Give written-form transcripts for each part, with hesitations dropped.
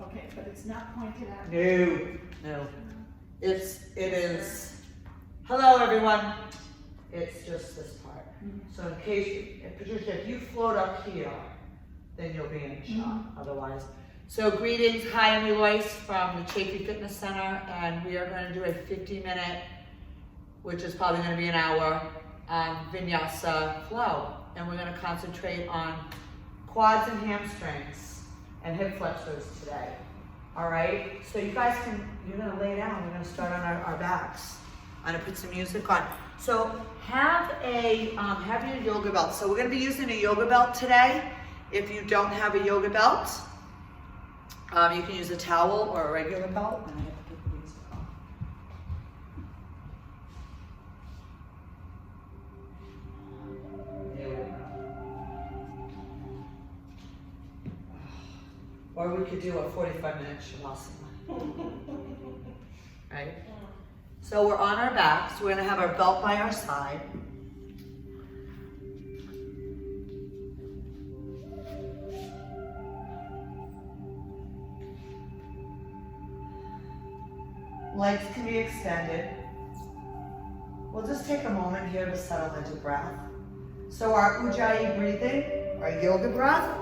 Okay, but it's not pointed out. No. It is, hello everyone. It's just this part. So in case, Patricia, if you float up here, then you'll be in shot otherwise. So greetings, hi, I'm Eloise from the Chafee Fitness Center, and we are going to do a 50-minute, which is probably going to be an hour, Vinyasa flow. And we're going to concentrate on quads and hamstrings and hip flexors today. All right, so you guys you're going to lay down. We're going to start on our backs. I'm going to put some music on. So have your yoga belt. So we're going to be using a yoga belt today. If you don't have a yoga belt, you can use a towel or a regular belt. And I have to put the music on. There we go. Or we could do a 45-minute shavasana. Right? So we're on our backs. We're going to have our belt by our side. Legs can be extended. We'll just take a moment here to settle into breath. So our Ujjayi breathing, our yoga breath.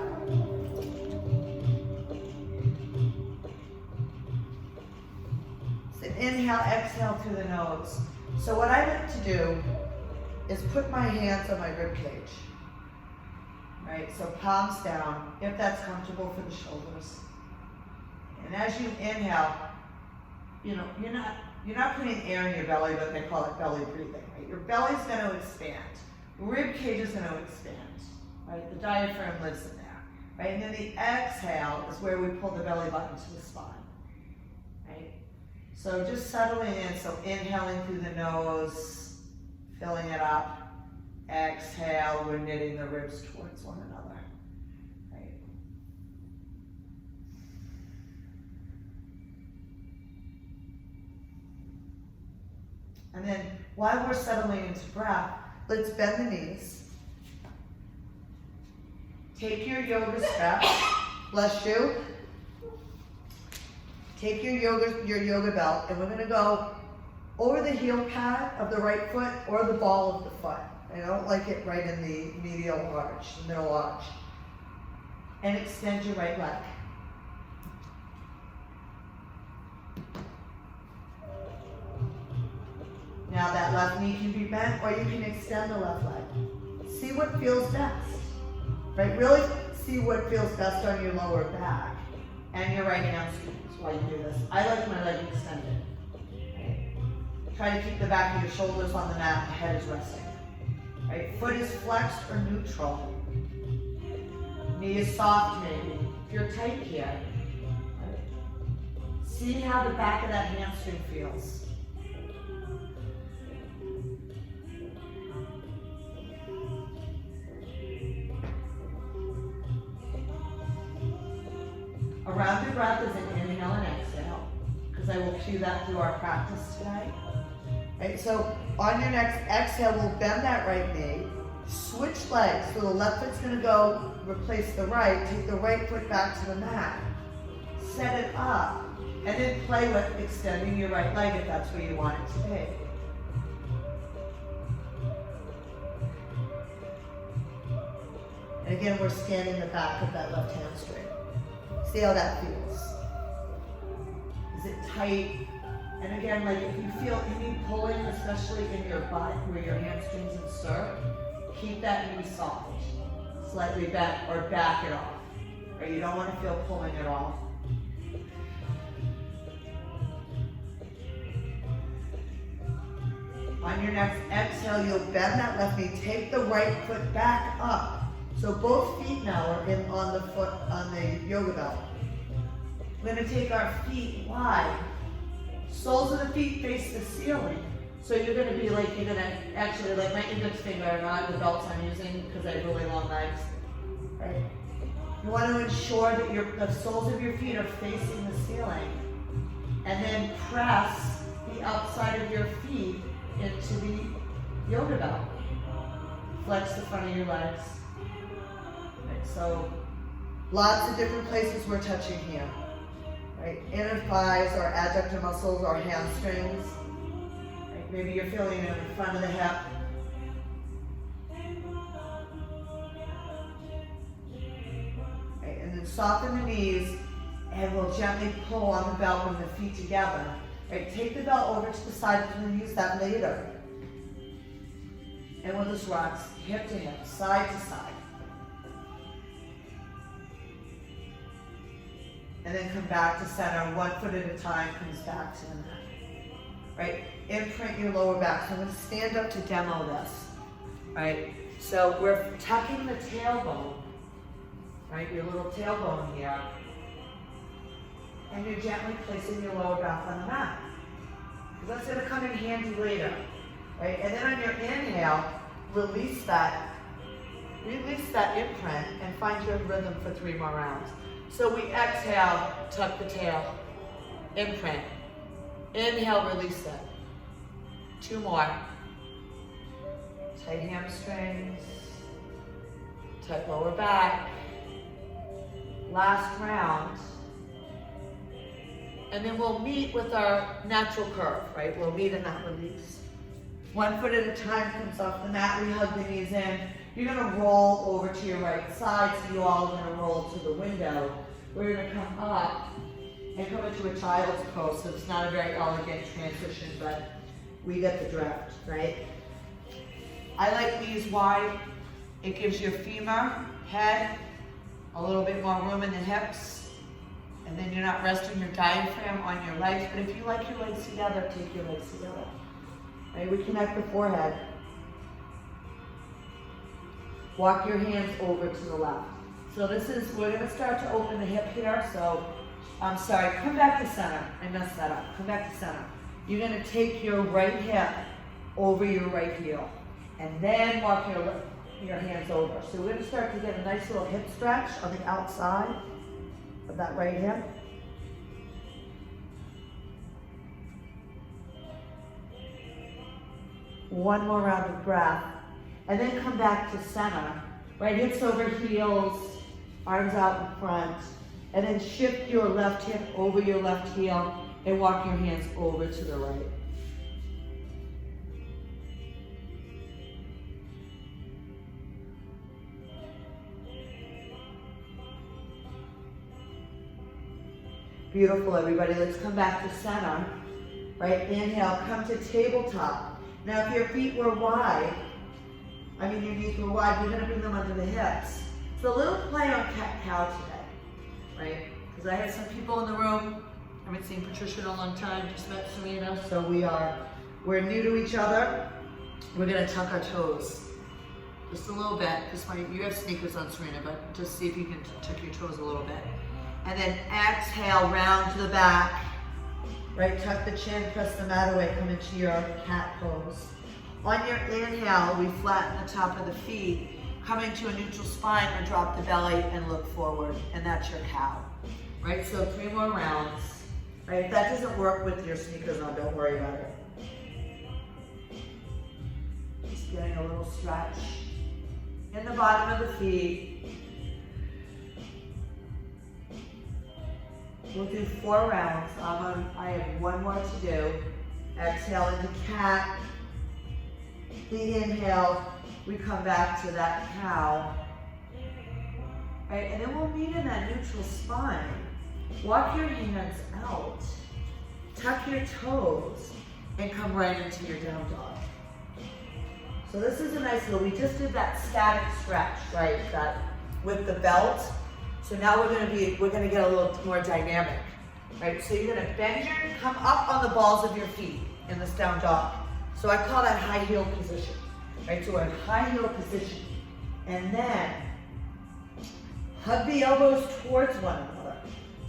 So inhale, exhale through the nose. So what I like to do is put my hands on my rib cage. Right, so palms down, if that's comfortable for the shoulders. And as you inhale, you know, you're not putting air in your belly, but they call it belly breathing, right? Your belly's going to expand. Rib cage is going to expand, right? The diaphragm lives in there, right? And then the exhale is where we pull the belly button to the spine, right? So just settling in, so inhaling through the nose, filling it up. Exhale, we're knitting the ribs towards one another, right? And then while we're settling into breath, let's bend the knees. Take your yoga stretch. Bless you. Take your yoga belt, and we're going to go over the heel pad of the right foot or the ball of the foot. I don't like it right in the medial arch, the middle arch. And extend your right leg. Now that left knee can be bent, or you can extend the left leg. See what feels best, right? Really see what feels best on your lower back and your right hamstrings while you do this. I like my leg extended. Right? Try to keep the back of your shoulders on the mat, the head is resting. Right? Foot is flexed or neutral. Knee is soft maybe. If you're tight here, right? See how the back of that hamstring feels. A rounded breath is an inhale and exhale, because I will cue that through our practice today. Right, so on your next exhale, we'll bend that right knee, switch legs. So the left foot's going to go replace the right, take the right foot back to the mat, set it up, and then play with extending your right leg if that's where you want it to be. And again, we're scanning the back of that left hamstring. See how that feels. Is it tight? And again, like if you feel any pulling, especially in your butt where your hamstrings insert, keep that knee soft, slightly bent, or back it off. Right? You don't want to feel pulling it off. On your next exhale, you'll bend that left knee. Take the right foot back up. So both feet now are in on the yoga belt. We're going to take our feet wide. Soles of the feet face the ceiling. So you're going to be like, you're going to actually, like my index finger, not the belts I'm using because I have really long legs. Right? You want to ensure that the soles of your feet are facing the ceiling. And then press the outside of your feet into the yoga belt. Flex the front of your legs. Right, so Lots of different places we're touching here. Right? Inner thighs or adductor muscles or hamstrings. Right? Maybe you're feeling it in the front of the hip. Right? And then soften the knees and we'll gently pull on the belt when the feet together. Right? Take the belt over to the side and we'll use that later. And we'll just rock hip to hip, side to side. And then come back to center, 1 foot at a time, comes back to the mat. Right? Imprint your lower back. So I'm going to stand up to demo this. Right? So we're tucking the tailbone, right? Your little tailbone here. And you're gently placing your lower back on the mat. Because that's going to come in handy later. Right? And then on your inhale, release that imprint and find your rhythm for 3 more rounds. So we exhale, tuck the tail, imprint. Inhale, release it. 2 more. Tight hamstrings, tight lower back. Last round. And then we'll meet with our natural curve, right? We'll meet in that release. 1 foot at a time comes off the mat. We hug the knees in. You're going to roll over to your right side, so you all are going to roll to the window. We're going to come up and come into a child's pose. So it's not a very elegant transition, but we get the drift, right? I like knees wide. It gives your femur, head, a little bit more room in the hips. And then you're not resting your diaphragm on your legs. But if you like your legs together, take your legs together. Right, we connect the forehead. Walk your hands over to the left. So we're going to start to open the hip here. So, I'm sorry, come back to center. I messed that up. Come back to center. You're going to take your right hip over your right heel. And then walk your hands over. So we're going to start to get a nice little hip stretch on the outside of that right hip. One more round of breath, and then come back to center. Right hips over heels, arms out in front, and then shift your left hip over your left heel and walk your hands over to the right. Beautiful, everybody. Let's come back to center. Right, inhale, come to tabletop. Now, if your feet were wide, your knees were wide, we're going to bring them under the hips. So a little play on cat-cow today, right? Because I had some people in the room. I haven't seen Patricia in a long time, just met Serena. So we're new to each other. We're going to tuck our toes just a little bit. You have sneakers on, Serena, but just see if you can tuck your toes a little bit. And then exhale, round to the back. Right, tuck the chin, press the mat away, come into your cat pose. On your inhale, we flatten the top of the feet, come into a neutral spine or drop the belly and look forward, and that's your cow. Right, so 3 more rounds. Right, if that doesn't work with your sneakers on, don't worry about it. Just getting a little stretch in the bottom of the feet. We'll do 4 rounds. I have 1 more to do. Exhale into cat. The inhale, we come back to that cow. Right, and then we'll meet in that neutral spine. Walk your hands out. Tuck your toes and come right into your down dog. So this is a nice little, we just did that static stretch, right? That with the belt. So now we're gonna get a little more dynamic, right? So you're gonna bend come up on the balls of your feet in this down dog. So I call that high heel position, right? So we're in high heel position. And then hug the elbows towards one another.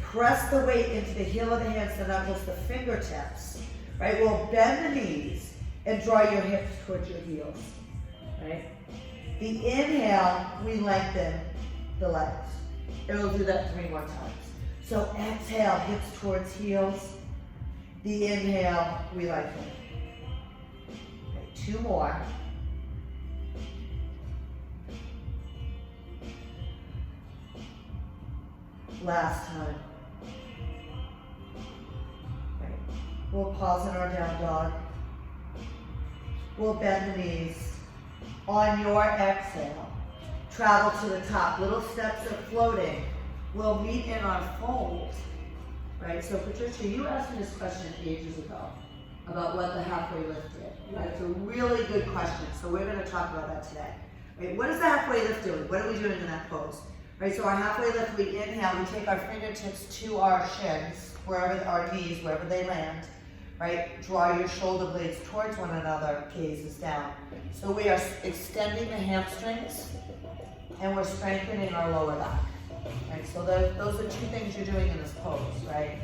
Press the weight into the heel of the hands, the knuckles, the fingertips, right? We'll bend the knees and draw your hips towards your heels, right? The inhale, we lengthen the legs. And we'll do that 3 more times. So exhale, hips towards heels. The inhale, we lengthen. Okay, 2 more. Last time. Right. We'll pause in our down dog. We'll bend the knees. On your exhale, travel to the top. Little steps of floating. We'll meet in our fold. Right? So Patricia, you asked me this question ages ago about what the halfway lift did. Right? It's a really good question. So we're going to talk about that today. Right? What is the halfway lift doing? What are we doing in that pose? Right? So our halfway lift, we inhale, we take our fingertips to our shins, wherever our knees, wherever they land. Right? Draw your shoulder blades towards one another, gaze is down. So we are extending the hamstrings and we're strengthening our lower back. Right? So those are two things you're doing in this pose, right?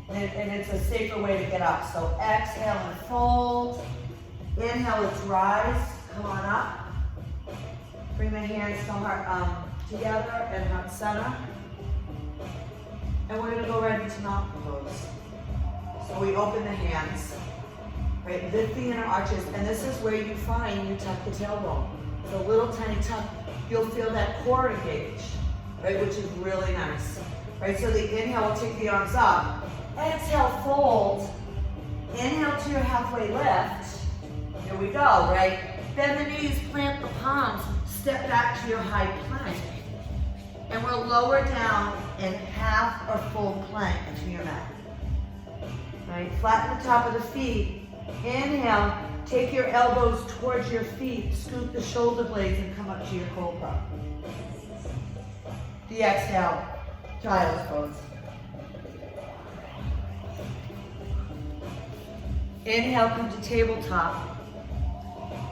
And it's a safer way to get up. So exhale and fold. Inhale, let's rise. Come on up. Bring the hands to heart together and heart center. And we're going to go right into mountain pose. So we open the hands, right? Lift the inner arches, and this is where you find you tuck the tailbone. The little tiny tuck, you'll feel that core engaged, right? Which is really nice, right? So the inhale, we'll take the arms up. Exhale, fold. Inhale to your halfway lift. Here we go, right? Bend the knees, plant the palms, step back to your high plank. And we'll lower down in half or full plank to your mat. Right, flatten the top of the feet. Inhale, take your elbows towards your feet, scoop the shoulder blades and come up to your cobra. The exhale, child's pose. Inhale, come to tabletop.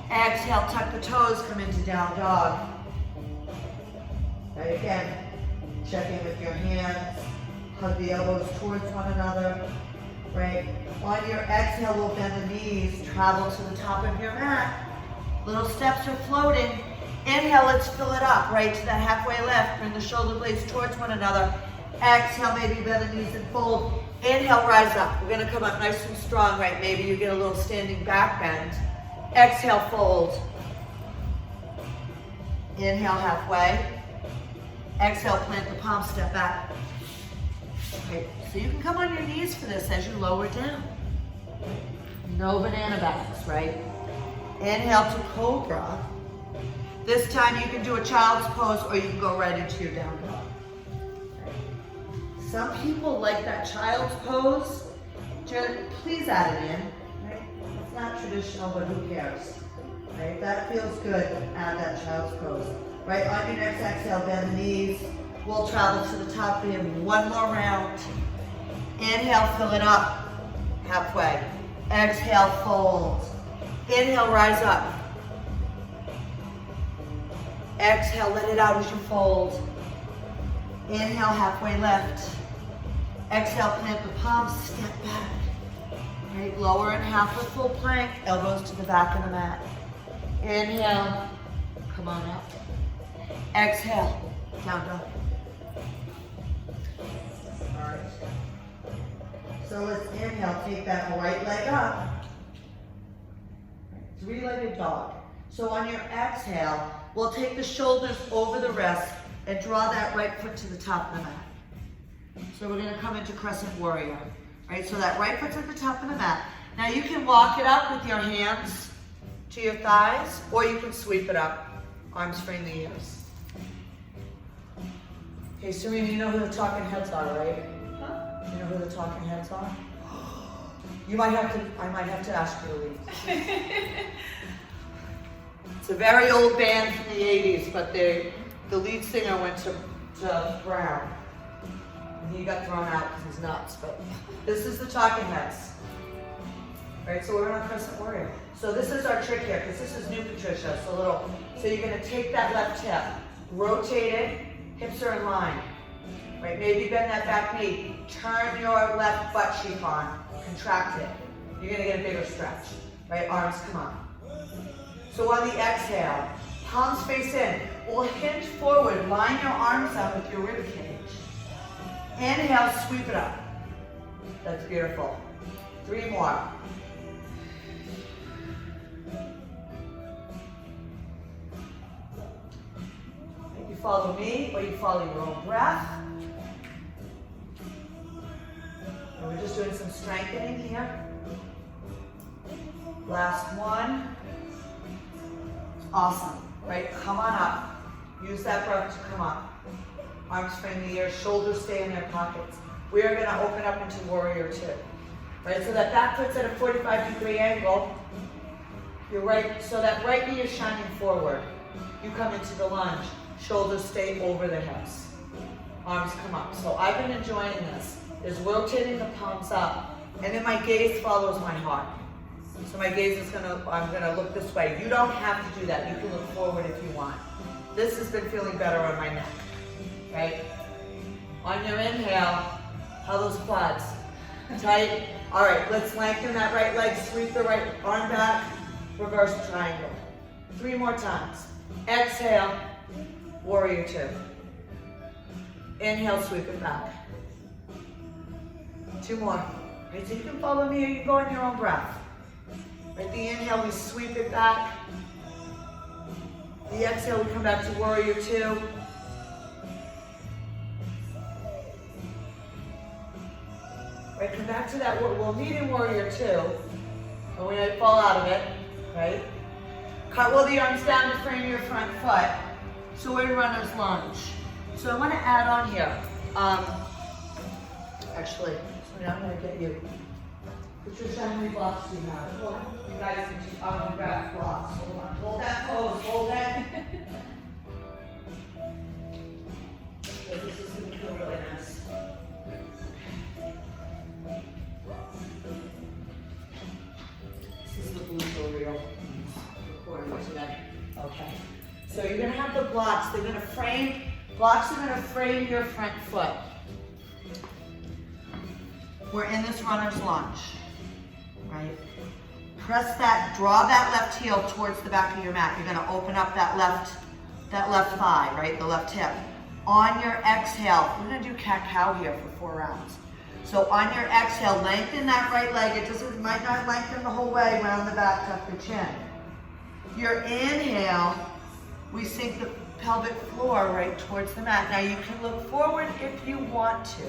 Exhale, tuck the toes, come into down dog. Right, again, check in with your hands, hug the elbows towards one another. Right, on your exhale, we'll bend the knees, travel to the top of your mat. Little steps are floating. Inhale, let's fill it up, right, to that halfway lift. Bring the shoulder blades towards one another. Exhale, maybe bend the knees and fold. Inhale, rise up. We're gonna come up nice and strong, right? Maybe you get a little standing back bend. Exhale, fold. Inhale, halfway. Exhale, plant the palms, step back. Right. So you can come on your knees for this as you lower down. No banana backs, right? Inhale to cobra. This time you can do a child's pose or you can go right into your down dog. Right. Some people like that child's pose. Please add it in. Right? It's not traditional, but who cares? Right? That feels good. Add that child's pose. Right? On your next exhale, bend the knees. We'll travel to the top. We have one more round. Inhale, fill it up. Halfway. Exhale, fold. Inhale, rise up. Exhale, let it out as you fold. Inhale, halfway lift. Exhale, plant the palms, step back. Right, lower in half with full plank, elbows to the back of the mat. Inhale, come on up. Exhale, down dog. All right. So let's inhale, take that right leg up. Three-legged dog. So on your exhale, we'll take the shoulders over the wrist and draw that right foot to the top of the mat. So we're gonna come into crescent warrior. Right, so that right foot's at the top of the mat. Now you can walk it up with your hands to your thighs, or you can sweep it up, arms frame the ears. Okay, Serena, you know who the talking heads are, right? Huh? You know who the talking heads are? I might have to ask you to leave. It's a very old band from the 80s, but the lead singer went to Brown. And he got thrown out because he's nuts, but this is the talking heads. Right, so we're on crescent warrior. So this is our trick here, because this is new, Patricia. So you're gonna take that left hip, rotate it, hips are in line. Right, maybe bend that back knee, turn your left butt cheek on, contract it. You're gonna get a bigger stretch. Right, arms come up. So on the exhale, palms face in. We'll hinge forward, line your arms up with your rib cage. Inhale, sweep it up. That's beautiful. 3 more. You follow me or you follow your own breath. We're just doing some strengthening here. Last one. Awesome. Right, come on up. Use that breath to come up. Arms frame the ear, shoulders stay in their pockets. We are going to open up into warrior two. Right, so that back foot's at a 45-degree angle. You're right, so that right knee is shining forward. You come into the lunge. Shoulders stay over the hips. Arms come up. So I've been enjoying this. Is rotating the palms up, and then my gaze follows my heart. So my gaze is I'm gonna look this way. You don't have to do that. You can look forward if you want. This has been feeling better on my neck, right? On your inhale, how those quads? Tight? All right, let's lengthen that right leg, sweep the right arm back, reverse triangle. 3 more times. Exhale, warrior two. Inhale, sweep it back. 2 more. Right, so you can follow me or you can go on your own breath. Right, the inhale, we sweep it back. The exhale, we come back to warrior two. Right, come back to that, we'll need in warrior two. And we might fall out of it, right? Cartwheel the arms down to frame your front foot. So we're in runner's lunge. So I want to add on here. Actually, so now I'm going to get you. Patricia, how many blocks do you have? You guys can grab blocks. Hold on. Hold that pose. Hold that. Okay, this is going to feel really nice. This is the blue for real. Recording today. Okay. So you're going to have the blocks. They're going to frame. Blocks are going to frame your front foot. We're in this runner's lunge, right? Press that, draw that left heel towards the back of your mat. You're gonna open up that left thigh, right? The left hip. On your exhale, we're gonna do cat-cow here for 4 rounds. So on your exhale, lengthen that right leg. It might not lengthen the whole way around the back, tuck the chin. Your inhale, we sink the pelvic floor right towards the mat. Now you can look forward if you want to.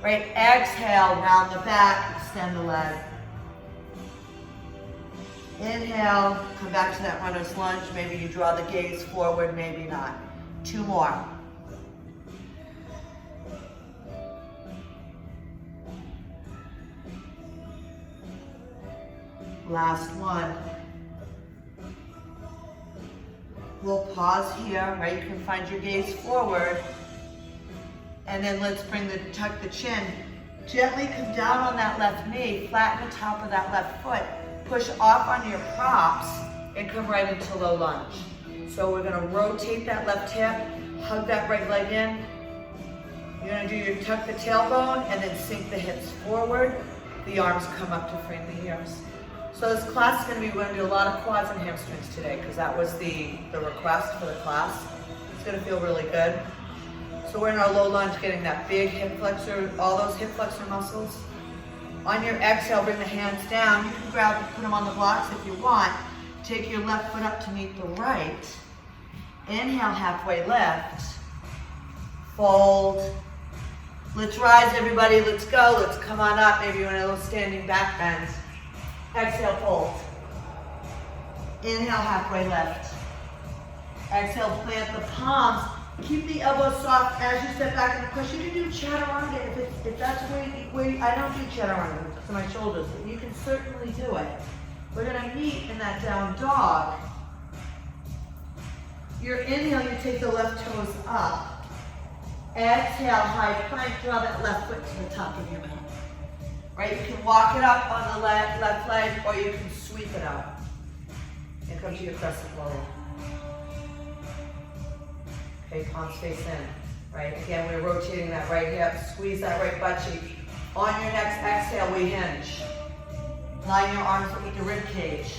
Right, exhale, round the back, extend the leg. Inhale, come back to that runner's lunge. Maybe you draw the gaze forward, maybe not. 2 more. Last one. We'll pause here, right? You can find your gaze forward. And then let's tuck the chin. Gently come down on that left knee, flatten the top of that left foot. Push off on your props and come right into low lunge. So we're gonna rotate that left hip, hug that right leg in. You're gonna do your tuck the tailbone and then sink the hips forward. The arms come up to frame the ears. So this class is we're gonna do a lot of quads and hamstrings today because that was the request for the class. It's gonna feel really good. So we're in our low lunge, getting that big hip flexor, all those hip flexor muscles. On your exhale, bring the hands down. You can grab and put them on the blocks if you want. Take your left foot up to meet the right. Inhale, halfway lift. Fold. Let's rise, everybody. Let's go. Let's come on up. Maybe you want a little standing back bend. Exhale, fold. Inhale, halfway lift. Exhale, plant the palms. Keep the elbows soft as you step back and push. You can do chaturanga if that's where you, I don't do chaturanga because of my shoulders, but you can certainly do it. We're gonna meet in that down dog. Your inhale, you take the left toes up. Exhale, high plank, draw that left foot to the top of your mat. Right, you can walk it up on the left leg or you can sweep it up and come to your crescent roll. Okay, palms face in, right? Again, we're rotating that right hip, squeeze that right butt cheek. On your next exhale, we hinge. Line your arms with your rib cage.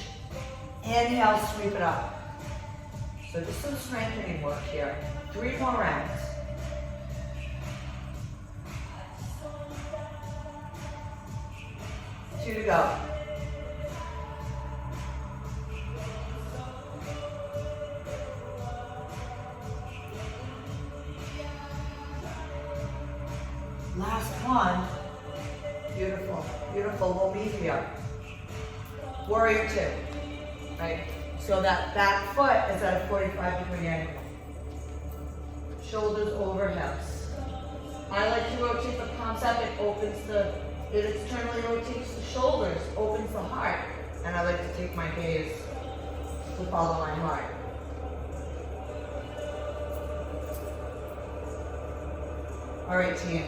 Inhale, sweep it up. So just some strengthening work here. 3 more rounds. Two to go. Last one. Beautiful, beautiful. We'll meet here. Warrior two, right? So that back foot is at a 45-degree angle. Shoulders over hips. I like to rotate the palms up. It externally rotates the shoulders, opens the heart. And I like to take my gaze to follow my heart. All right, team.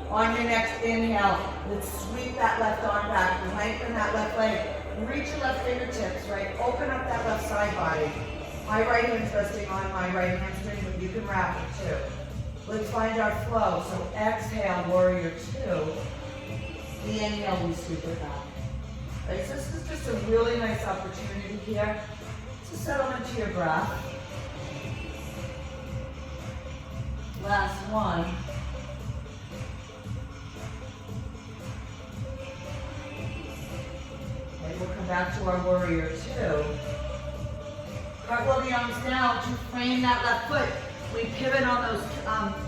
On your next inhale, let's sweep that left arm back, lengthen that left leg, reach your left fingertips, right? Open up that left side body. My right hand's resting on my right hamstring, but you can wrap it too. Let's find our flow. So exhale, warrior two. The inhale, we sweep it back. Right, so this is just a really nice opportunity here to settle into your breath. Last one. Okay, we'll come back to our warrior two. Cartwheel the arms down to frame that left foot. We pivot on those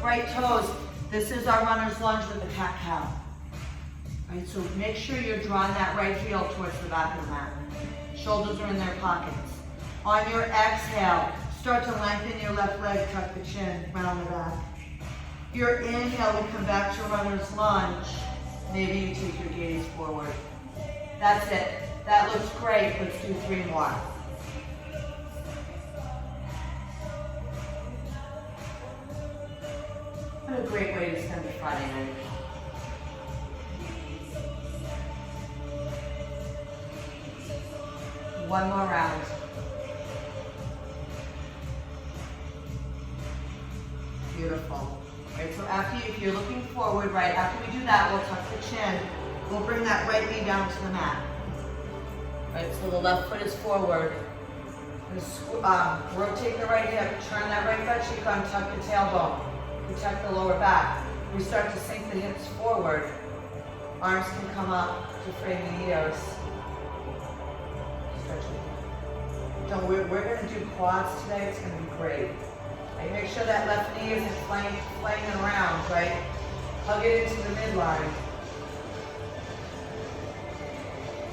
right toes. This is our runner's lunge with the cat-cow. Right, so make sure you're drawing that right heel towards the back of the mat. Shoulders are in their pockets. On your exhale, start to lengthen your left leg, tuck the chin, round the back. Your inhale, we come back to runner's lunge. Maybe you take your gaze forward. That's it. That looks great. Let's do 3 more. What a great way to spend a Friday night. One more round. Beautiful. Right, so if you're looking forward, right, after we do that, we'll tuck the chin. We'll bring that right knee down to the mat. Right, so the left foot is forward. Rotate the right hip, turn that right butt cheek on, tuck the tailbone. Protect the lower back. We start to sink the hips forward. Arms can come up to frame the ears. We're going to do quads today. It's going to be great. Right, make sure that left knee isn't flaying around, right? Hug it into the midline.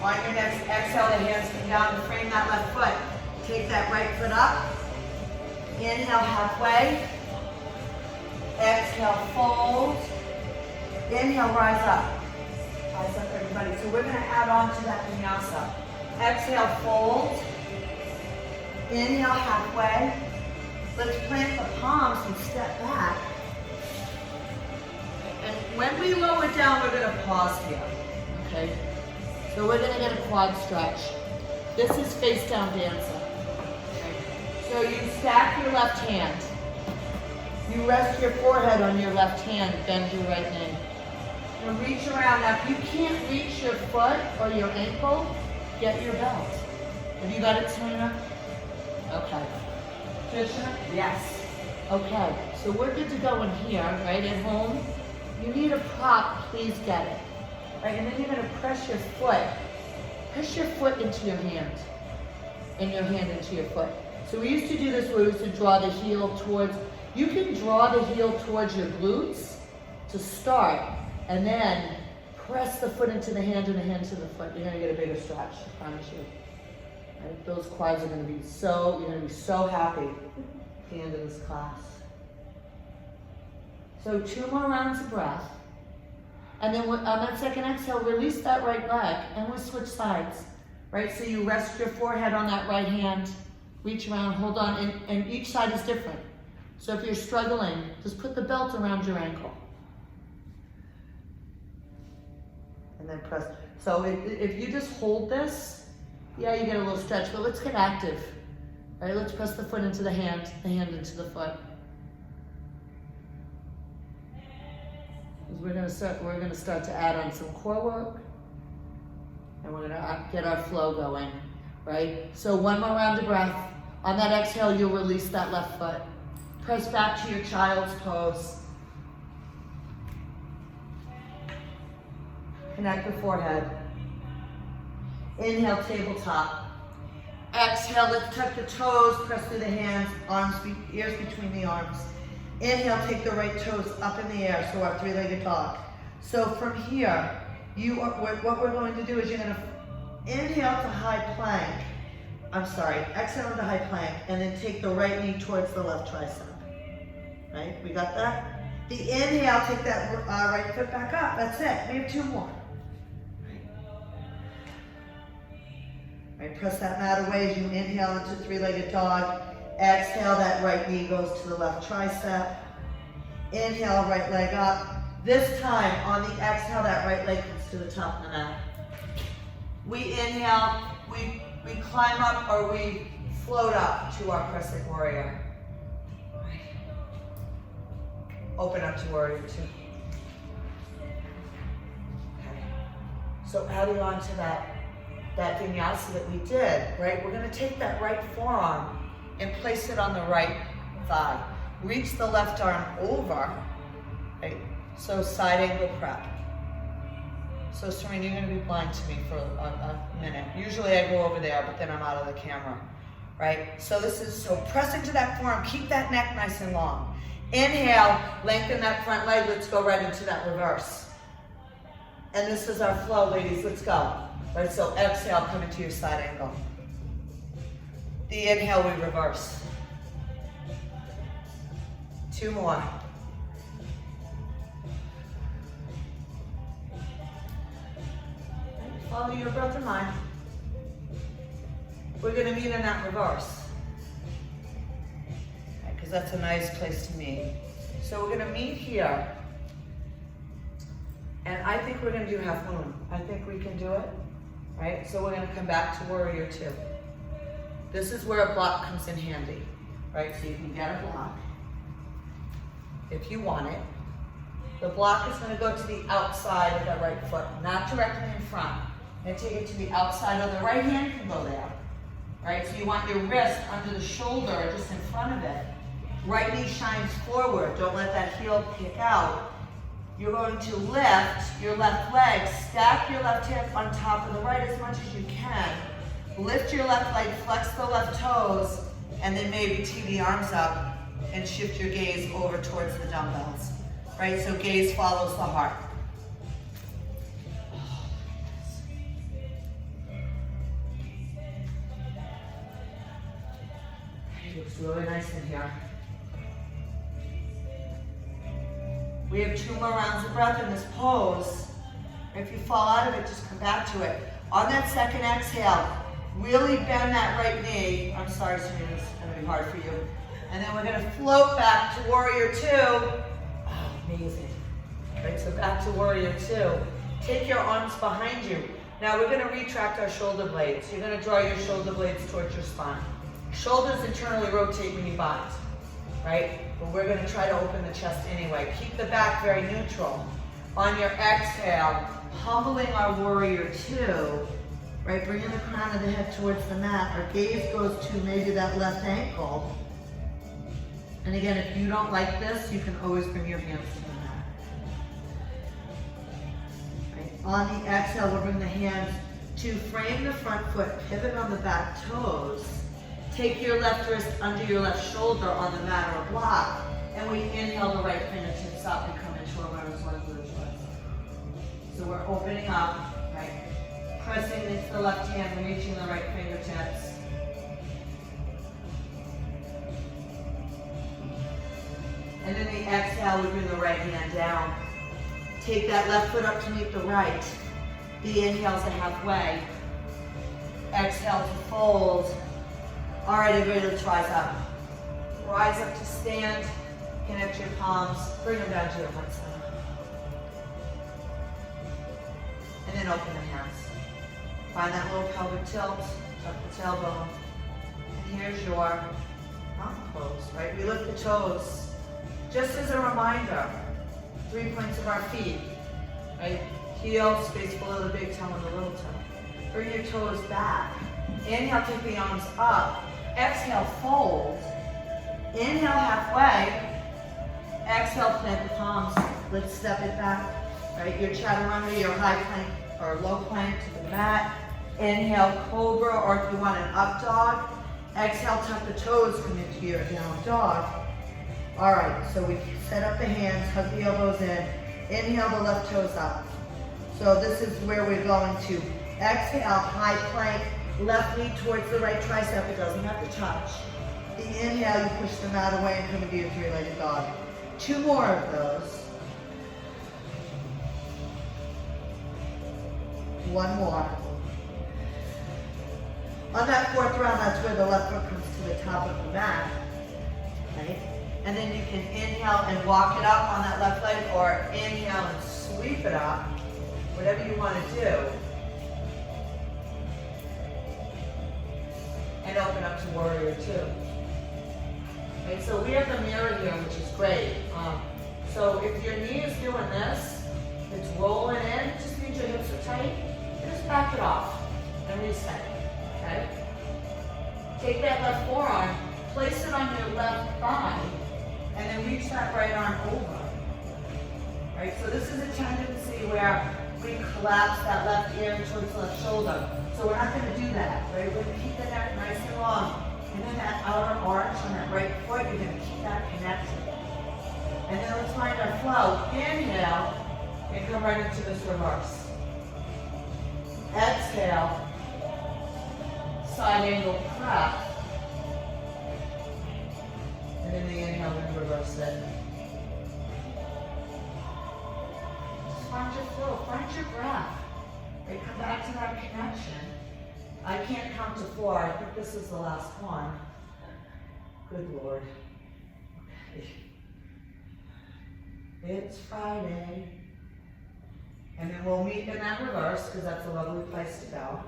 On your next exhale, the hands come down to frame that left foot. Take that right foot up. Inhale halfway. Exhale, fold. Inhale, rise up. Rise up, everybody. So we're going to add on to that vinyasa. Exhale, fold. Inhale, halfway. Let's plant the palms and step back. And when we lower down, we're going to pause here. Okay? So we're going to get a quad stretch. This is face down dancing. Okay? So you stack your left hand. You rest your forehead on your left hand, bend your right knee. And reach around. Now, if you can't reach your foot or your ankle, get your belt. Have you got it, Serena? Okay. Trisha? Yes. Okay, so we're good to go in here, right at home. You need a prop, please get it. Right, and then you're gonna press your foot into your hand, and your hand into your foot. So we used to do this where we used to draw the heel towards, you can draw the heel towards your glutes to start, and then press the foot into the hand and the hand to the foot. You're gonna get a bigger stretch, I promise you. Right? Those quads are gonna be so, you're gonna be so happy at the end of this class. So 2 more rounds of breath. And then on that second exhale, release that right leg, and we'll switch sides, right? So you rest your forehead on that right hand, reach around, hold on, and each side is different. So if you're struggling, just put the belt around your ankle. And then press. So if you just hold this, yeah, you get a little stretch, but let's get active. All right, let's press the foot into the hand into the foot. We're gonna start to add on some core work, and we're gonna get our flow going, right? So 1 more round of breath. On that exhale, you'll release that left foot. Press back to your child's pose. Connect the forehead. Inhale, tabletop. Exhale, let's tuck the toes, press through the hands, ears between the arms. Inhale, take the right toes up in the air, so our 3-legged dog. So from here, What we're going to do is you're going to inhale to high plank. Exhale into high plank, and then take the right knee towards the left tricep. Right? We got that? The inhale, take that right foot back up. That's it. We have 2 more. Right, press that mat away as you inhale into 3-legged dog. Exhale, that right knee goes to the left tricep. Inhale, right leg up. This time, on the exhale, that right leg comes to the top of the mat. We inhale, we climb up or we float up to our crescent warrior. Open up to warrior 2. Okay. So adding on to that vinyasa that we did, right? We're gonna take that right forearm and place it on the right thigh. Reach the left arm over, right? So side angle prep. So Serene, you're gonna be blind to me for a minute. Usually I go over there, but then I'm out of the camera, right? So press into that forearm, keep that neck nice and long. Inhale, lengthen that front leg, let's go right into that reverse. And this is our flow, ladies, let's go. Right, so exhale, come into your side angle. The inhale, we reverse. 2 more. Follow your breath and mind. We're going to meet in that reverse. Because that's a nice place to meet. So we're going to meet here. And I think we're going to do half moon. I think we can do it. Right? So we're going to come back to warrior 2. This is where a block comes in handy. Right? So you can get a block if you want it. The block is going to go to the outside of the right foot, not directly in front. And take it to the outside of the right hand can go there. Right? So you want your wrist under the shoulder, just in front of it. Right knee shines forward. Don't let that heel kick out. You're going to lift your left leg, stack your left hip on top of the right as much as you can. Lift your left leg, flex the left toes, and then maybe tee the arms up and shift your gaze over towards the dumbbells. Right? So gaze follows the heart. It looks really nice in here. We have 2 more rounds of breath in this pose. If you fall out of it, just come back to it. On that second exhale, really bend that right knee. I'm sorry, Serena, this is going to be hard for you. And then we're going to float back to warrior 2. Oh, amazing. Right, so back to warrior 2. Take your arms behind you. Now we're going to retract our shoulder blades. You're going to draw your shoulder blades towards your spine. Shoulders internally rotate when you bind. Right? But we're going to try to open the chest anyway. Keep the back very neutral. On your exhale, humbling our warrior 2, right? Bringing the crown of the head towards the mat. Our gaze goes to maybe that left ankle. And again, if you don't like this, you can always bring your hands to the mat. Right? On the exhale, we'll bring the hands to frame the front foot, pivot on the back toes. Take your left wrist under your left shoulder on the mat or block, and we inhale the right fingertips up and come into a runner's lunge with a twist. So we're opening up, right? Pressing into the left hand, reaching the right fingertips. And then the exhale, we bring the right hand down. Take that left foot up to meet the right. The inhale's a halfway. Exhale to fold. All right, everybody, let's rise up. Rise up to stand. Connect your palms. Bring them down to your heart center. And then open the hands. Find that little pelvic tilt. Tuck the tailbone. And here's your mountain pose, right? We lift the toes. Just as a reminder, 3 points of our feet, right? Heel, space below the big toe and the little toe. Bring your toes back. Inhale, take the arms up. Exhale, fold. Inhale, halfway. Exhale, plant the palms. Let's step it back. Right, your chaturanga, your high plank or low plank to the mat. Inhale, cobra, or if you want an up dog. Exhale, tuck the toes, come into your down dog. All right, so we set up the hands, hug the elbows in. Inhale, the left toes up. So this is where we're going to exhale, high plank, left knee towards the right tricep. It doesn't have to touch. The inhale, you push them out away and come into your three-legged dog. 2 more of those. 1 more. On that 4th round, that's where the left foot comes to the top of the mat, right? And then you can inhale and walk it up on that left leg, or inhale and sweep it up, whatever you want to do. And open up to warrior 2. Right, so we have the mirror here, which is great. So if your knee is doing this, it's rolling in, it just means your hips are tight. You just back it off and reset it, okay? Take that left forearm, place it on your left thigh, and then reach that right arm over. Right, so this is a tendency where we collapse that left ear towards the left shoulder. So we're not going to do that, right? We're going to keep the neck nice and long. And then that outer arch on that right foot, you're going to keep that connected. And then let's find our flow. Inhale, and come right into this reverse. Exhale, side angle press. And then the inhale and reverse it. Just find your flow, find your breath. Right, come back to that connection. I can't count to 4. I think this is the last one. Good Lord. Okay. It's Friday. And then we'll meet in that reverse, because that's a lovely place to go.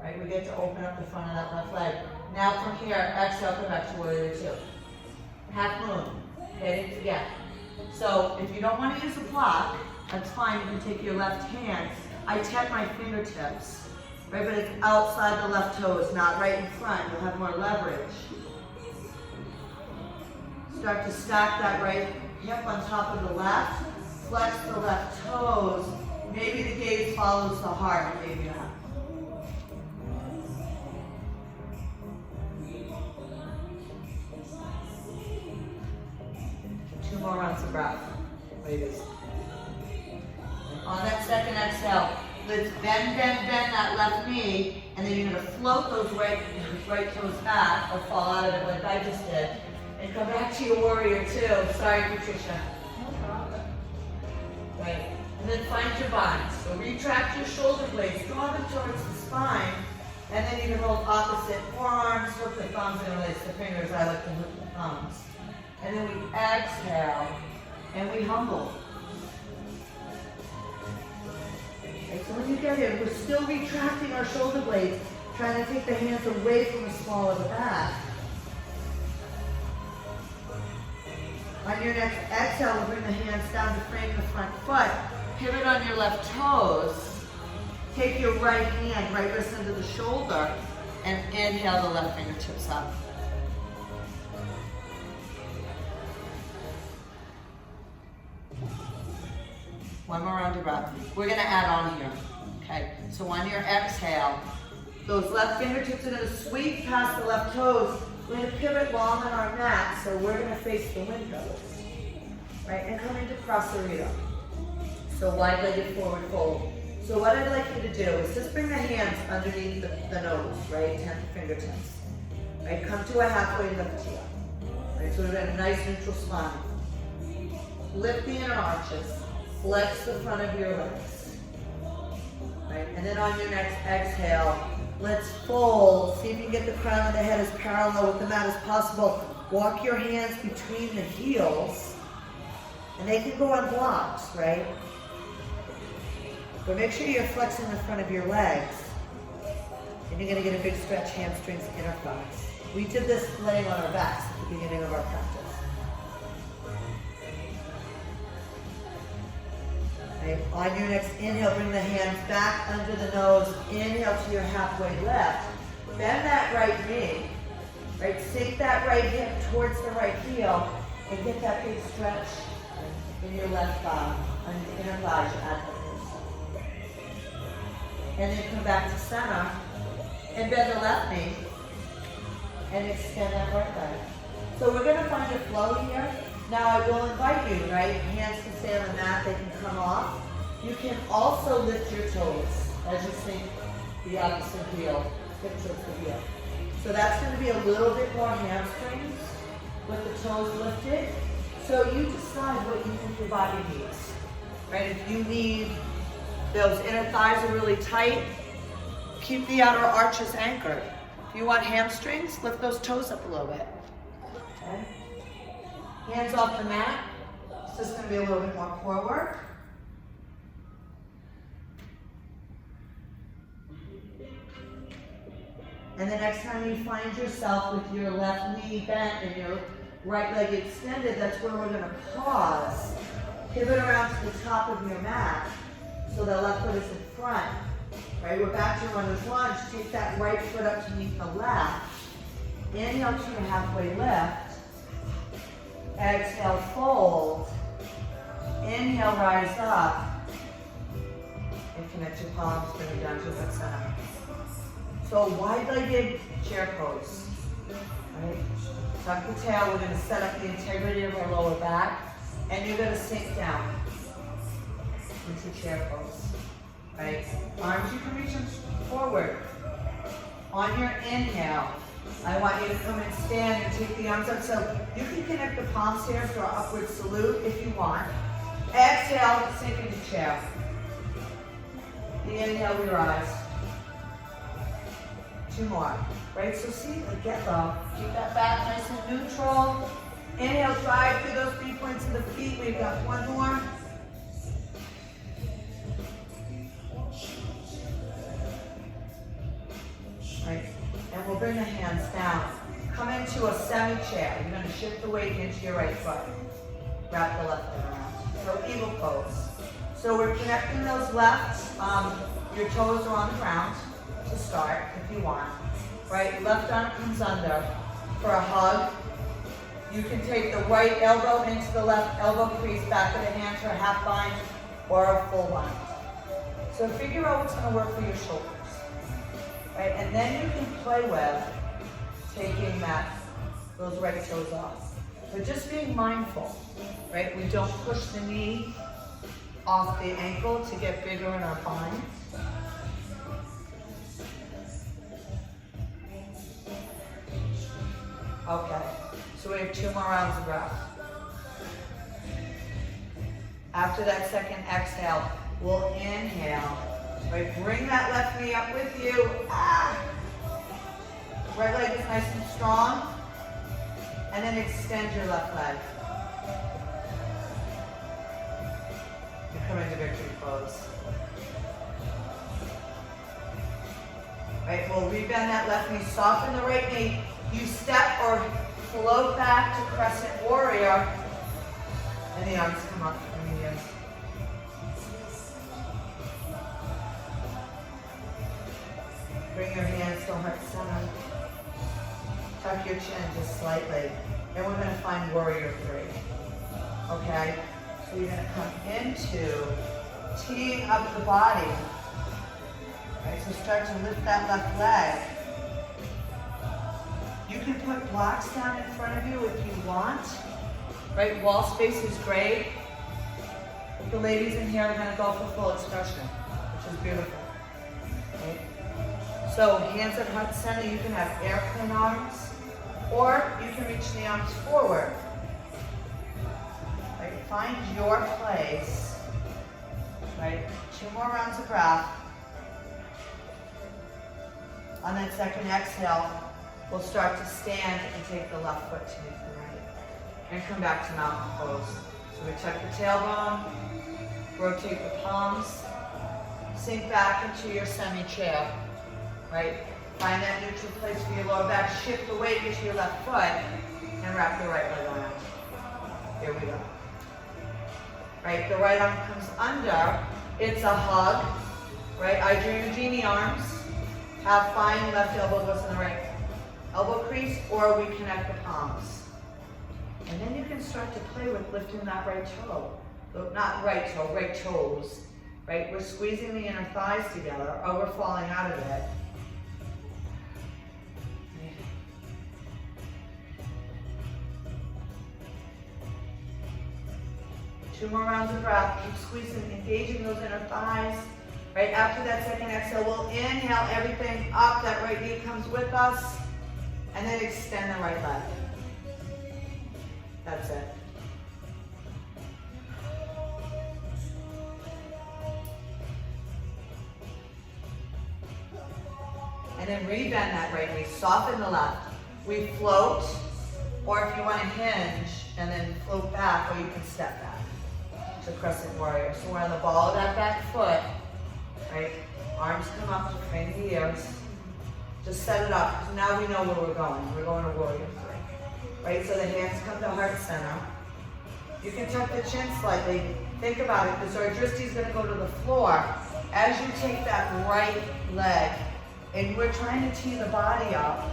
Right, we get to open up the front of that left leg. Now from here, exhale, come back to warrior 2. Half moon. Okay, didn't forget. So if you don't want to use a block, that's fine. You can take your left hand. I tap my fingertips, right, but it's outside the left toes, not right in front. You'll have more leverage. Start to stack that right hip on top of the left. Flex the left toes. Maybe the gaze follows the heart, maybe not. Two more rounds of breath, ladies. On that second exhale, let's bend that left knee, and then you're going to float those right toes back, or fall out of it like I just did, and come back to your warrior 2. Sorry, Patricia. No problem. Right, and then find your binds. So retract your shoulder blades, draw them towards the spine, and then you can hold opposite forearms, hook the thumbs, and release the fingers. I like to hook the thumbs. And then we exhale, and we humble. Okay, so when you get here, we're still retracting our shoulder blades, trying to take the hands away from the small of the back. On your next exhale, we'll bring the hands down to frame the front foot. Pivot on your left toes. Take your right hand, right wrist into the shoulder, and inhale the left fingertips up. One more round of breath. We're going to add on here. Okay, so on your exhale, those left fingertips are going to sweep past the left toes. We're going to pivot long on our mat, so we're going to face the windows. Right, and come into Prasarita. So wide-legged forward fold. So what I'd like you to do is just bring the hands underneath the nose, right, 10 fingertips. Right, come to a halfway lift here. Right, so we've got a nice neutral spine. Lift the inner arches. Flex the front of your legs. Right, and then on your next exhale, let's fold. See if you can get the crown of the head as parallel with the mat as possible. Walk your hands between the heels, and they can go on blocks, right? But make sure you're flexing the front of your legs, and you're going to get a big stretch, hamstrings, inner thighs. We did this laying on our backs at the beginning of our practice. Right. On your next inhale, bring the hands back under the nose. Inhale to your halfway lift. Bend that right knee. Right, sink that right hip towards the right heel, and get that big stretch in your left thigh, on your inner thighs, your adductors. And then come back to center, and bend the left knee, and extend that right leg. So we're going to find a flow here. Now I will invite you, right? Hands can stay on the mat, they can come off. You can also lift your toes as you sink the opposite heel, hip towards the heel. So that's going to be a little bit more hamstrings with the toes lifted. So you decide what you think your body needs, right? If you need, those inner thighs are really tight, keep the outer arches anchored. If you want hamstrings, lift those toes up a little bit. Okay? Hands off the mat. This is going to be a little bit more core work. And the next time you find yourself with your left knee bent and your right leg extended, that's where we're going to pause. Pivot around to the top of your mat so the left foot is in front. Right, we're back to runner's lunge. Take that right foot up to meet the left. Inhale to your halfway lift. Exhale, fold. Inhale, rise up. And connect your palms, bring it down to the center. So wide-legged chair pose. Right? Tuck the tail. We're going to set up the integrity of our lower back. And you're going to sink down into chair pose. Right? Arms, you can reach them forward. On your inhale, I want you to come and stand and take the arms up. So you can connect the palms here for an upward salute if you want. Exhale, sink into chair. The inhale, we rise. 2 more. Right? So see, get low. Keep that back nice and neutral. Inhale, drive through those 3 points of the feet. We've got 1 more. Right. And we'll bring the hands down. Come into a semi-chair. You're going to shift the weight into your right foot. Wrap the left leg around. So eagle pose. So we're connecting those left. Your toes are on the ground to start if you want. Right. Left arm comes under for a hug. You can take the right elbow into the left elbow crease, back of the hand for a half bind or a full bind. So figure out what's going to work for your shoulders. Right? And then you can play with taking those right toes off. But just being mindful, right? We don't push the knee off the ankle to get bigger in our bind. Okay, so we have 2 more rounds of breath. After that second exhale, we'll inhale. Right, bring that left knee up with you. Right leg is nice and strong. And then extend your left leg. You come into victory pose. Right, we'll rebend that left knee, soften the right knee. You step or float back to crescent warrior. And the arms come up from the ears. Bring your hands to heart center. Tuck your chin just slightly. And we're going to find warrior 3. Okay? So you're going to come into teeing up the body. Right? So start to lift that left leg. You can put blocks down in front of you if you want. Right? Wall space is great. The ladies in here are going to go for full expression, which is beautiful. Right? So hands at heart center, you can have airplane arms, or you can reach the arms forward. Right? Find your place. Right? 2 more rounds of breath. On that second exhale, we'll start to stand and take the left foot to meet the right. And come back to mountain pose. So we tuck the tailbone, rotate the palms, sink back into your semi-chair. Right? Find that neutral place for your lower back. Shift the weight into your left foot and wrap your right leg around. Here we go. Right? The right arm comes under. It's a hug. Right? I dream genie arms. Have fine left elbow goes in the right elbow crease, or we connect the palms. And then you can start to play with lifting that right toe. Not right toe, right toes. Right? We're squeezing the inner thighs together, or we're falling out of it. 2 more rounds of breath. Keep squeezing, engaging those inner thighs. Right after that second exhale, we'll inhale everything up. That right knee comes with us. And then extend the right leg. That's it. And then rebend that right knee, soften the left. We float, or if you want to hinge and then float back, or you can step back to crescent warrior. So we're on the ball of that back foot, right? Arms come up to frame the ears. Just set it up. So now we know where we're going. We're going to warrior 3. Right? So the hands come to heart center. You can tuck the chin slightly. Think about it. The Zardrishti is going to go to the floor. As you take that right leg, and we're trying to tee the body up.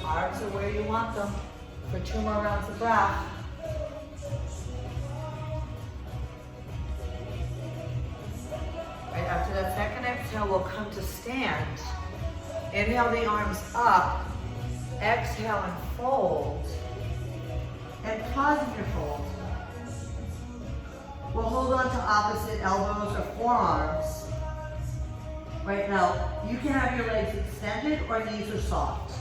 Arms are where you want them for 2 more rounds of breath. Right after that second exhale, we'll come to stand. Inhale the arms up. Exhale and fold. And pause in your fold. We'll hold on to opposite elbows or forearms. Right now, you can have your legs extended or knees are soft.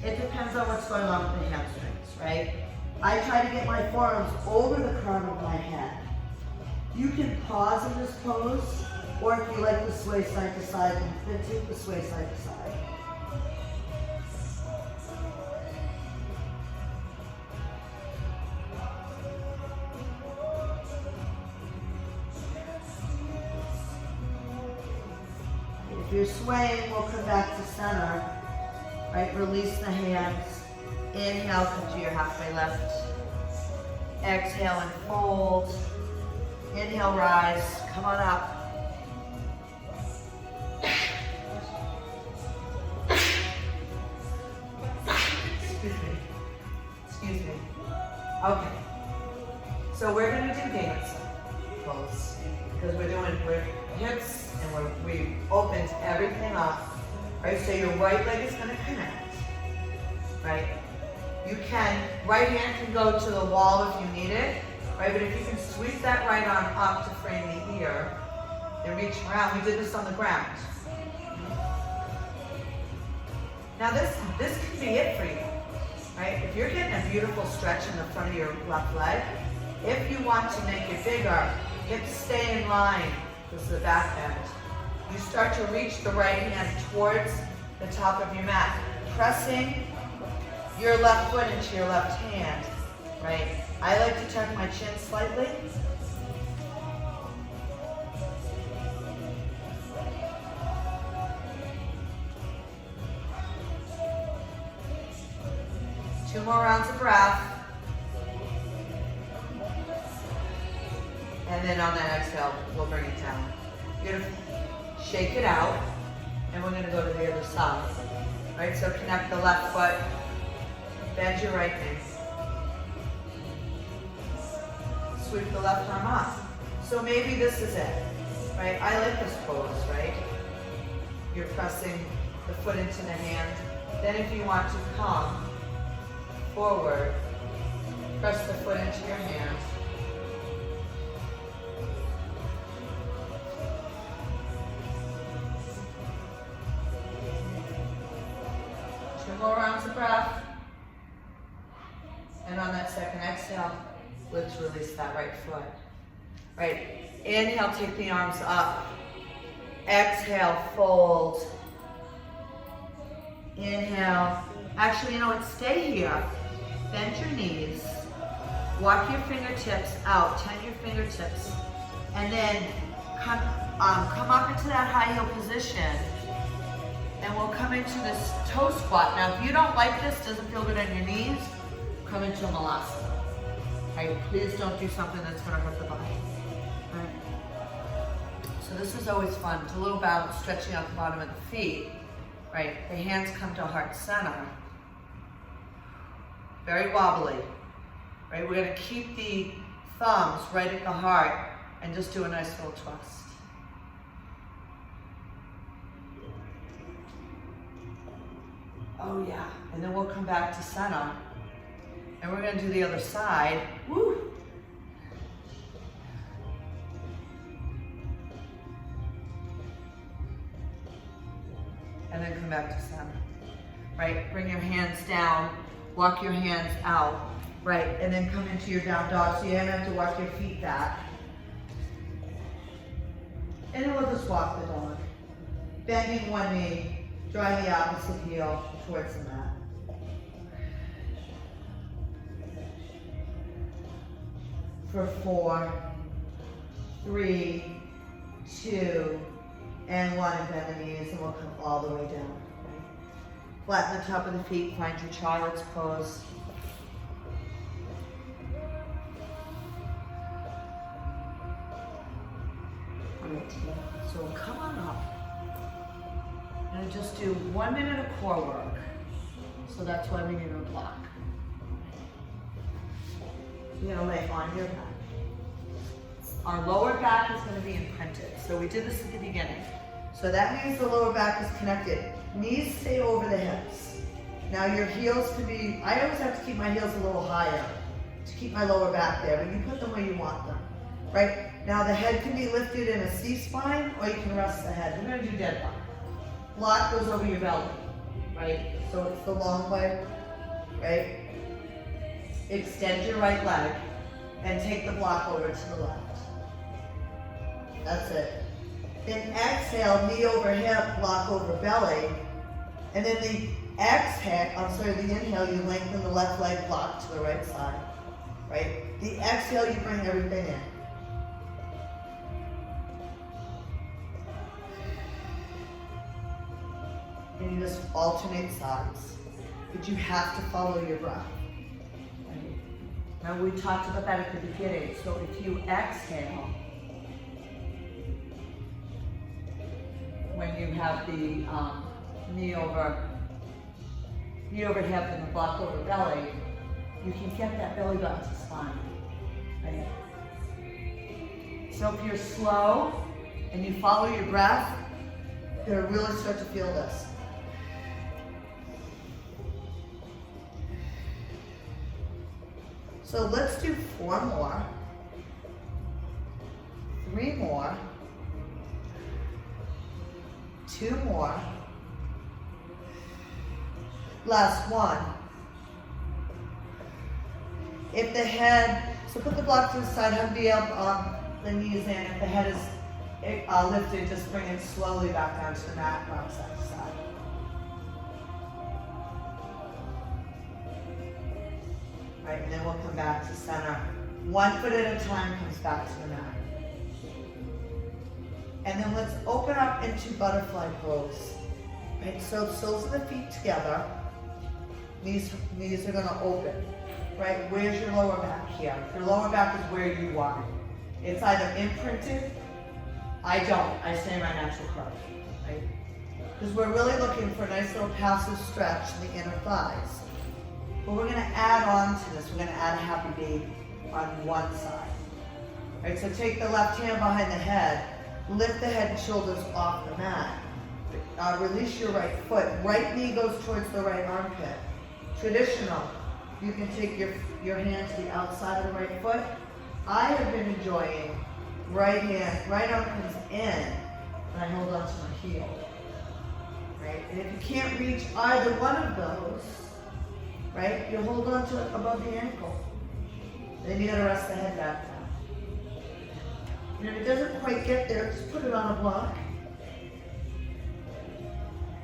It depends on what's going on with the hamstrings, right? I try to get my forearms over the crown of my head. You can pause in this pose, or if you like to sway side to side, then take the sway side to side. If you're swaying, we'll come back to center. Right, release the hands. Inhale, come to your halfway lift. Exhale and fold. Inhale, rise. Come on up. Excuse me. Okay. So we're going to do dance pose because we're hips and we opened everything up. Right, so your right leg is going to connect, right? You can, right hand can go to the wall if you need it, right? But if you can sweep that right arm up to frame the ear, then reach around. We did this on the ground. Now this can be it for you, right? If you're getting a beautiful stretch in the front of your left leg, if you want to make it bigger, hips stay in line. This is the back bend. You start to reach the right hand towards the top of your mat, pressing your left foot into your left hand, right? I like to tuck my chin slightly. Two more rounds of breath. And then on that exhale, we'll bring it down. Beautiful. Shake it out, and we're going to go to the other side. Right, so connect the left foot, bend your right knee. Sweep the left arm up. So maybe this is it, right? I like this pose, right? You're pressing the foot into the hand. Then if you want to come forward, press the foot into your hand. More rounds of breath. And on that second exhale, let's release that right foot. Right, inhale, take the arms up. Exhale, fold. Inhale. Actually, you know what, stay here. Bend your knees. Walk your fingertips out, tend your fingertips. And then come up into that high heel position. And we'll come into this toe squat. Now, if you don't like this, doesn't feel good on your knees, come into a malasana. Right? Please don't do something that's going to hurt the body. Right? So this is always fun. It's a little about stretching out the bottom of the feet. Right? The hands come to heart center. Very wobbly. Right? We're going to keep the thumbs right at the heart and just do a nice little twist. Oh yeah, and then we'll come back to center. And we're gonna do the other side. Woo! And then come back to center. Right, bring your hands down, walk your hands out. Right, and then come into your down dog, so you don't have to walk your feet back. And then we'll just walk the dog. Bending one knee, drawing the opposite heel towards the mat. For 4, 3, 2, and 1, and bend the knees, and we'll come all the way down. Right? Flatten the top of the feet, find your child's pose. So we'll come on up and just do 1 minute of core work. So that's why we need a block. You're gonna lay on your back. Our lower back is gonna be imprinted. So we did this at the beginning. So that means the lower back is connected. Knees stay over the hips. Now your heels can be, I always have to keep my heels a little higher to keep my lower back there, but you put them where you want them, right? Now the head can be lifted in a C-spine, or you can rest the head. We're gonna do dead bug. Block goes over your belly, right? So it's the long way, right? Extend your right leg and take the block over to the left. That's it. Then exhale, knee over hip, block over belly. And then the inhale, you lengthen the left leg block to the right side, right? The exhale, you bring everything in. And you just alternate sides. But you have to follow your breath. Right? Now we talked about that at the beginning. So if you exhale, when you have the knee over hip and the block over belly, you can get that belly button to spine. Right? So if you're slow and you follow your breath, you're gonna really start to feel this. So let's do 4 more, 3 more, 2 more, last one. If the head, so put the block to the side, hug the knees in. If the head is lifted, just bring it slowly back down to the mat, rock side to side. Right, and then we'll come back to center. 1 foot at a time comes back to the mat. And then let's open up into butterfly pose. Right, so soles of the feet together. Knees are gonna open. Right, where's your lower back here? Your lower back is where you want it. It's either imprinted, I stay in my natural curve. Right? Because we're really looking for a nice little passive stretch in the inner thighs. But we're gonna add on to this. We're gonna add a happy baby on one side. Right, so take the left hand behind the head, lift the head and shoulders off the mat. Release your right foot. Right knee goes towards the right armpit. Traditional. You can take your hand to the outside of the right foot. I have been enjoying right arm comes in, and I hold on to my heel. Right? And if you can't reach either one of those, right, you hold on to it above the ankle. Then you gotta rest the head back down. And if it doesn't quite get there, just put it on a block.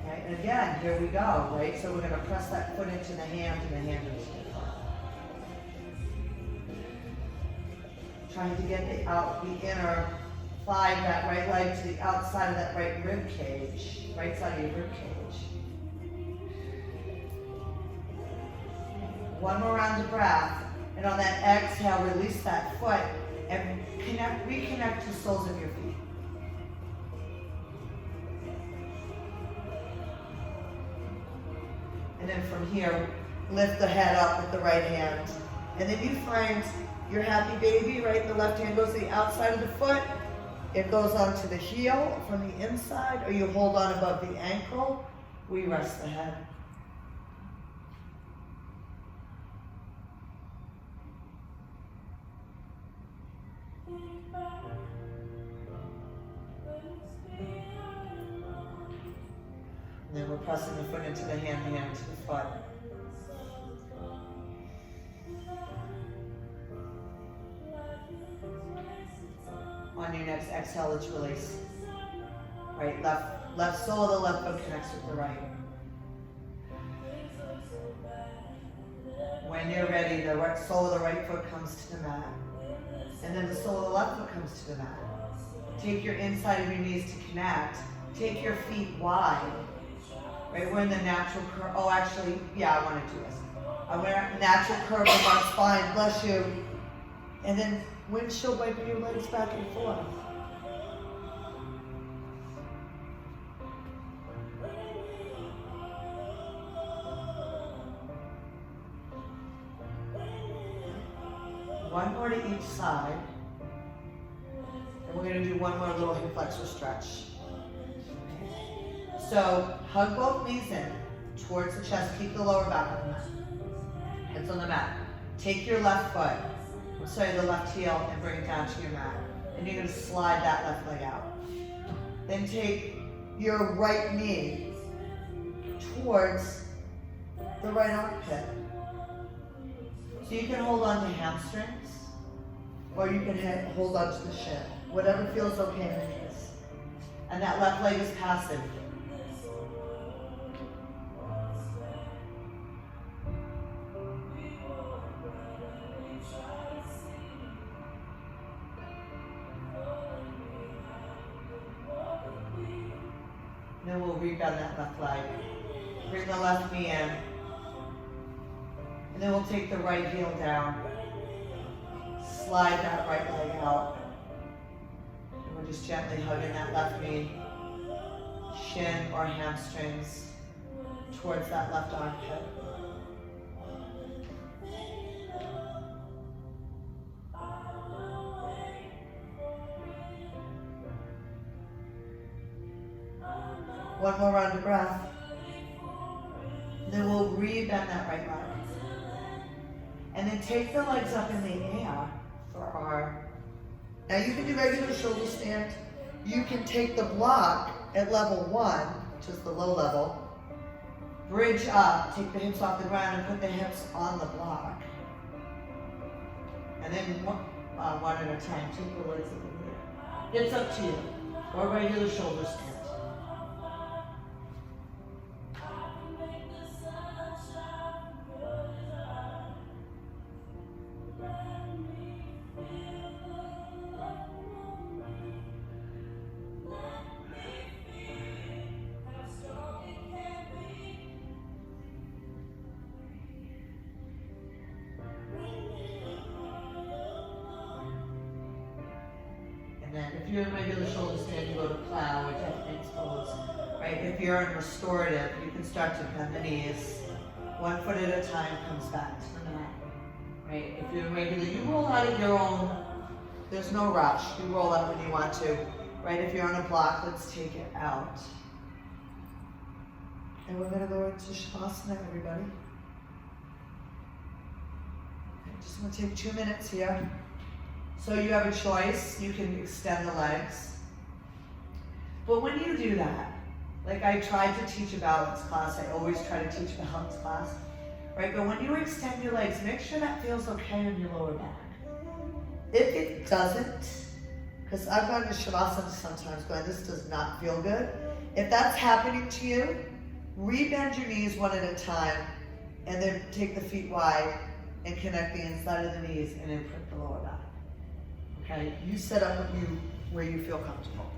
Right, and again, here we go, right? So we're gonna press that foot into the hand and the hand into the foot. Trying to get the inner thigh, that right leg to the outside of that right rib cage, right side of your rib cage. 1 more round of breath, and on that exhale, release that foot and reconnect to the soles of your feet. And then from here, lift the head up with the right hand. And then you find your happy baby, right? The left hand goes to the outside of the foot. It goes onto the heel from the inside, or you hold on above the ankle. We rest the head. And then we're pressing the foot into the hand, the hand to the foot. On your next exhale, let's release. Right, left sole of the left foot connects with the right. When you're ready, the right sole of the right foot comes to the mat. And then the sole of the left foot comes to the mat. Take your inside of your knees to connect. Take your feet wide. Right, we're in the natural curve. Oh, actually, yeah, I want to do this. I want a natural curve of our spine, bless you. And then windshield wiping your legs back and forth. One more to each side. And we're going to do one more little hip flexor stretch. So hug both knees in towards the chest. Keep the lower back on the mat. Hips on the mat. Take your left foot, the left heel, and bring it down to your mat. And you're going to slide that left leg out. Then take your right knee towards the right armpit. So you can hold on to hamstrings, or you can hold on to the shin. Whatever feels okay in the knees. And that left leg is passive. Then we'll rebend that left leg. Bring the left knee in. And then we'll take the right heel down. Slide that right leg out. And we're just gently hugging that left knee, shin or hamstrings towards that left armpit. One more round of breath. Then we'll rebend that right leg. And then take the legs up in the air for our... Now you can do regular shoulder stand. You can take the block at level 1, which is the low level. Bridge up, take the hips off the ground and put the hips on the block. And then one at a time, take the legs up in the air. It's up to you. Or regular shoulder stand. If you're in regular shoulder stand, you go to plow, which I think pose. Right? If you're in restorative, you can start to bend the knees. 1 foot at a time comes back to the mat. Right? If you're in regular, you roll out of your own. There's no rush. You roll out when you want to. Right? If you're on a block, let's take it out. And we're going to go into Shavasana, everybody. I just want to take 2 minutes here. So you have a choice, you can extend the legs. But when you do that, like I tried to teach a balance class, I always try to teach a balance class, right? But when you extend your legs, make sure that feels okay in your lower back. If it doesn't, because I've gone to Shavasana sometimes going, this does not feel good. If that's happening to you, rebend your knees 1 at a time, and then take the feet wide and connect the inside of the knees and imprint the lower back. Okay, you set up where you feel comfortable.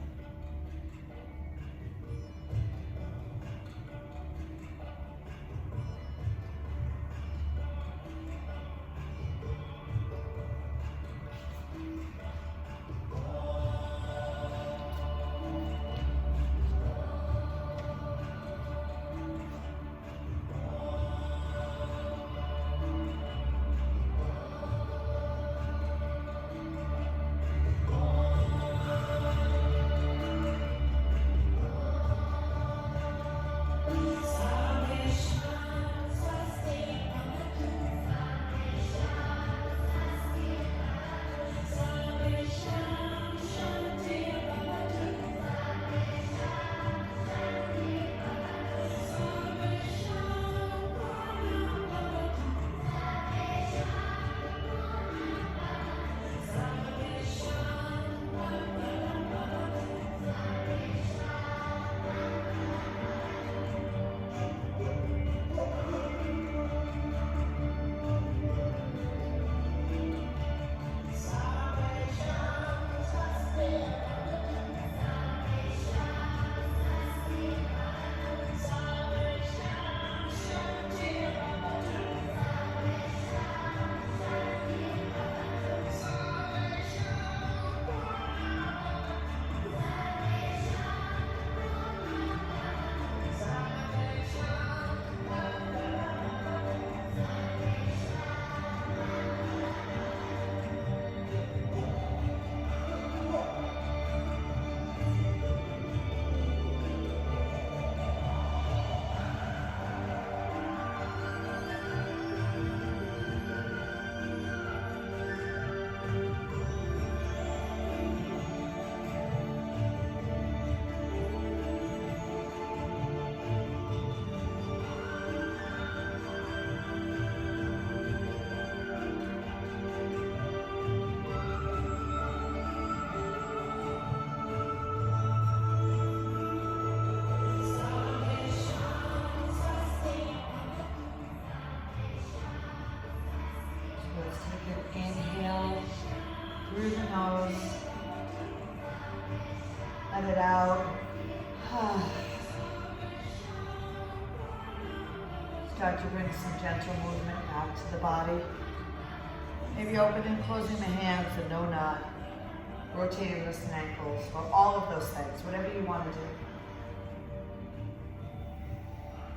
Let it out. Start to bring some gentle movement back to the body. Maybe opening and closing the hands and no knot. Rotating wrists and ankles, or all of those things, whatever you want to do.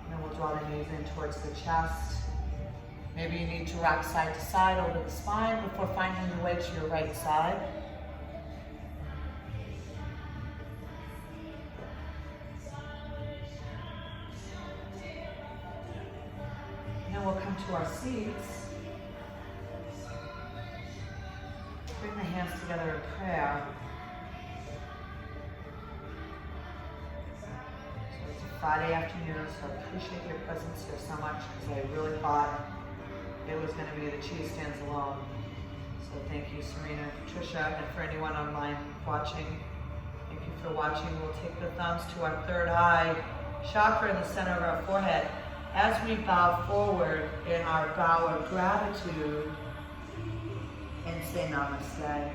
And then we'll draw the knees in towards the chest. Maybe you need to rock side to side over the spine before finding your way to your right side. And then we'll come to our seats. Bring the hands together in prayer. So it's a Friday afternoon, so I appreciate your presence here so much because I really thought it was going to be the cheese stands alone. So thank you, Serena and Patricia, and for anyone online watching. Thank you for watching. We'll take the thumbs to our third eye chakra in the center of our forehead. As we bow forward in our bow of gratitude, and say namaste.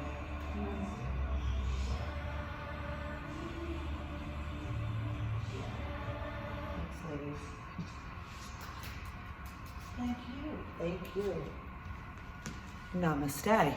Thanks, ladies. Thank you. Thank you. Namaste.